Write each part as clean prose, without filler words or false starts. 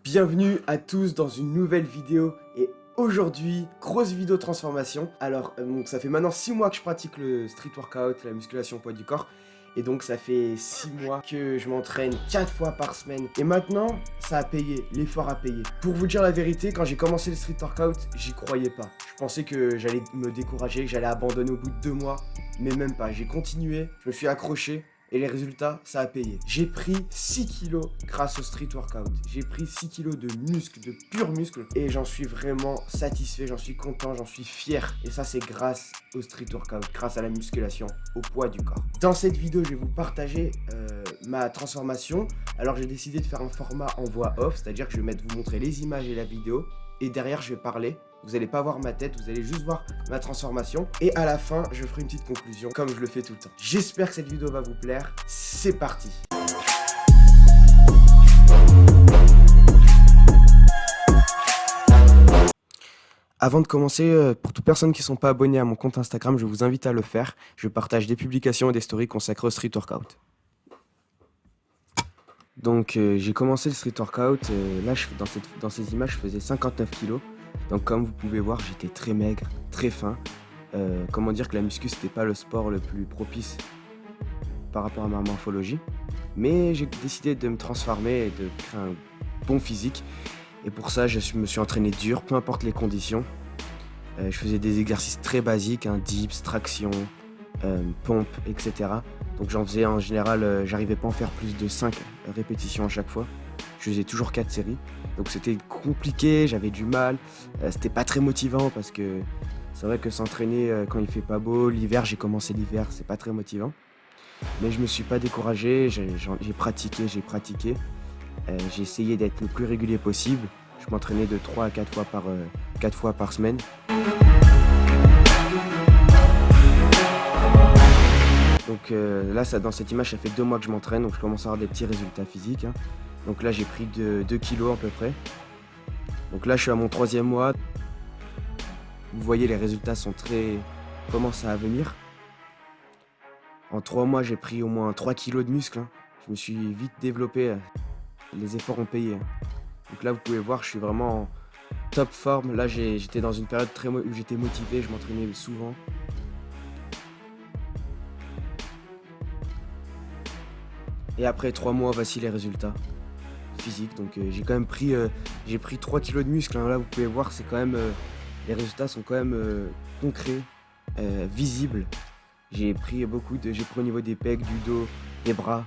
Bienvenue à tous dans une nouvelle vidéo et aujourd'hui, grosse vidéo transformation. Alors, donc ça fait maintenant 6 mois que je pratique le street workout, la musculation poids du corps. Et donc ça fait 6 mois que je m'entraîne 4 fois par semaine. Et maintenant, ça a payé, l'effort a payé. Pour vous dire la vérité, quand j'ai commencé le street workout, j'y croyais pas. Je pensais que j'allais me décourager, que j'allais abandonner au bout de 2 mois. Mais même pas, j'ai continué, je me suis accroché. Et les résultats, ça a payé. J'ai pris 6 kilos grâce au street workout. J'ai pris 6 kilos de muscles, de purs muscles. Et j'en suis vraiment satisfait, j'en suis content, j'en suis fier. Et ça, c'est grâce au street workout, grâce à la musculation, au poids du corps. Dans cette vidéo, je vais vous partager ma transformation. Alors, j'ai décidé de faire un format en voix off, c'est-à-dire que je vais vous montrer les images et la vidéo. Et derrière, je vais parler. Vous n'allez pas voir ma tête, vous allez juste voir ma transformation. Et à la fin, je ferai une petite conclusion, comme je le fais tout le temps. J'espère que cette vidéo va vous plaire. C'est parti! Avant de commencer, pour toutes personnes qui ne sont pas abonnées à mon compte Instagram, je vous invite à le faire. Je partage des publications et des stories consacrées au street workout. Donc j'ai commencé le street workout, là dans ces images je faisais 59 kilos. Donc comme vous pouvez voir, j'étais très maigre, très fin. Comment dire que la muscu c'était pas le sport le plus propice par rapport à ma morphologie. Mais j'ai décidé de me transformer et de créer un bon physique. Et pour ça je me suis entraîné dur, peu importe les conditions. Je faisais des exercices très basiques, dips, traction, pompe, etc. Donc j'en faisais en général, j'arrivais pas à en faire plus de 5 répétitions à chaque fois. Je faisais toujours 4 séries. Donc c'était compliqué, j'avais du mal. C'était pas très motivant parce que c'est vrai que s'entraîner quand il fait pas beau, l'hiver, j'ai commencé l'hiver, c'est pas très motivant. Mais je me suis pas découragé, j'ai pratiqué. J'ai essayé d'être le plus régulier possible. Je m'entraînais de 3 à 4 fois par semaine. Donc là, dans cette image, ça fait 2 mois que je m'entraîne, donc je commence à avoir des petits résultats physiques. Donc là, j'ai pris 2 kilos à peu près. Donc là, je suis à mon 3e mois. Vous voyez, les résultats commencent à venir. En 3 mois, j'ai pris au moins 3 kilos de muscles. Je me suis vite développé. Les efforts ont payé. Donc là, vous pouvez voir, je suis vraiment en top forme. Là, j'étais dans une période où j'étais motivé, je m'entraînais souvent. Et après 3 mois, voici les résultats physiques. Donc j'ai quand même pris 3 kilos de muscles. Là, vous pouvez voir, c'est quand même les résultats sont quand même concrets, visibles. J'ai pris au niveau des pecs, du dos, des bras.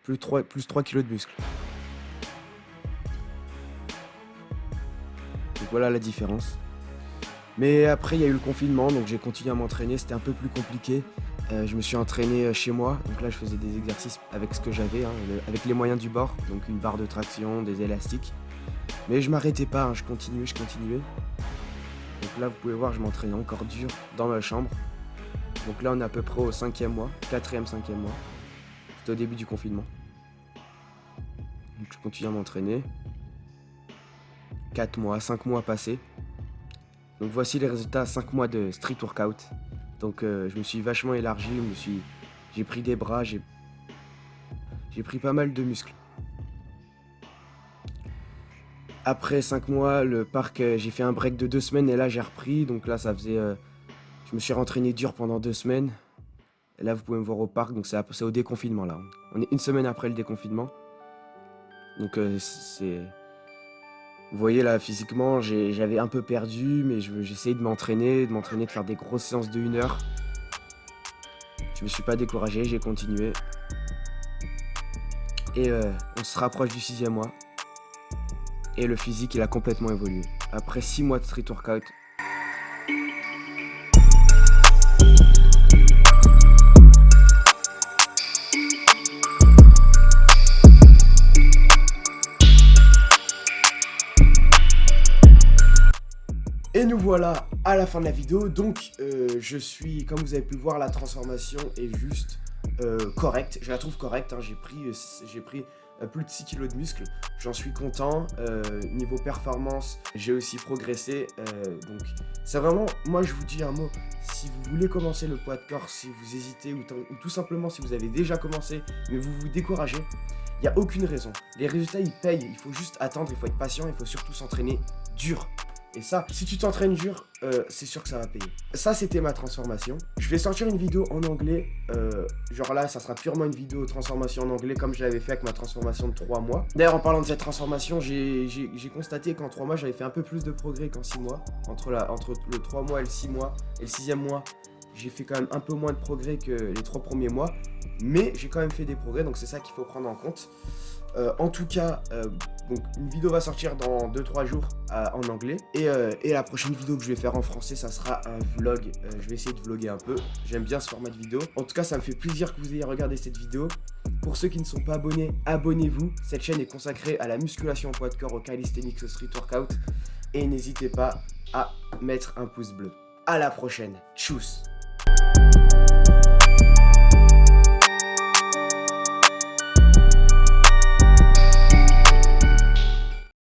Plus 3 kilos de muscles. Donc voilà la différence. Mais après, il y a eu le confinement, donc j'ai continué à m'entraîner. C'était un peu plus compliqué. Je me suis entraîné chez moi. Donc là, je faisais des exercices avec ce que j'avais, avec les moyens du bord. Donc une barre de traction, des élastiques. Mais je m'arrêtais pas, je continuais. Donc là, vous pouvez voir, je m'entraînais encore dur dans ma chambre. Donc là, on est à peu près au 5e mois, 4e, 5e mois. C'était au début du confinement. Donc je continue à m'entraîner. 4 mois, 5 mois passés. Donc voici les résultats à 5 mois de street workout. Donc je me suis vachement élargi, j'ai pris des bras, j'ai pris pas mal de muscles. Après 5 mois, le parc, j'ai fait un break de 2 semaines et là j'ai repris. Donc là ça faisait, je me suis rentraîné dur pendant 2 semaines. Et là vous pouvez me voir au parc, donc c'est au déconfinement là. On est 1 semaine après le déconfinement. Donc vous voyez là, physiquement, j'avais un peu perdu, mais j'essayais de m'entraîner, de faire des grosses séances de 1 heure. Je me suis pas découragé, j'ai continué. Et on se rapproche du 6e mois. Et le physique, il a complètement évolué. Après 6 mois de street workout. Et nous voilà à la fin de la vidéo. Donc comme vous avez pu le voir, la transformation est juste correcte, je la trouve correcte, hein. J'ai pris plus de 6 kilos de muscle, j'en suis content. Niveau performance, j'ai aussi progressé, donc c'est vraiment, moi je vous dis un mot, si vous voulez commencer le poids de corps, si vous hésitez ou tout simplement si vous avez déjà commencé mais vous vous découragez, il n'y a aucune raison. Les résultats ils payent, il faut juste attendre, il faut être patient, il faut surtout s'entraîner dur. Et ça, si tu t'entraînes dur, c'est sûr que ça va payer. Ça, c'était ma transformation. Je vais sortir une vidéo en anglais. Genre là, ça sera purement une vidéo transformation en anglais comme je l'avais fait avec ma transformation de 3 mois. D'ailleurs, en parlant de cette transformation, j'ai constaté qu'en 3 mois, j'avais fait un peu plus de progrès qu'en 6 mois. Entre le 3 mois et le 6 mois et le 6e mois, j'ai fait quand même un peu moins de progrès que les 3 premiers mois. Mais j'ai quand même fait des progrès, donc c'est ça qu'il faut prendre en compte. En tout cas, donc une vidéo va sortir dans 2-3 jours en anglais. Et la prochaine vidéo que je vais faire en français, ça sera un vlog. Je vais essayer de vlogger un peu. J'aime bien ce format de vidéo. En tout cas, ça me fait plaisir que vous ayez regardé cette vidéo. Pour ceux qui ne sont pas abonnés, abonnez-vous. Cette chaîne est consacrée à la musculation au poids de corps, au calisthenics, au street workout. Et n'hésitez pas à mettre un pouce bleu. À la prochaine. Tchuss!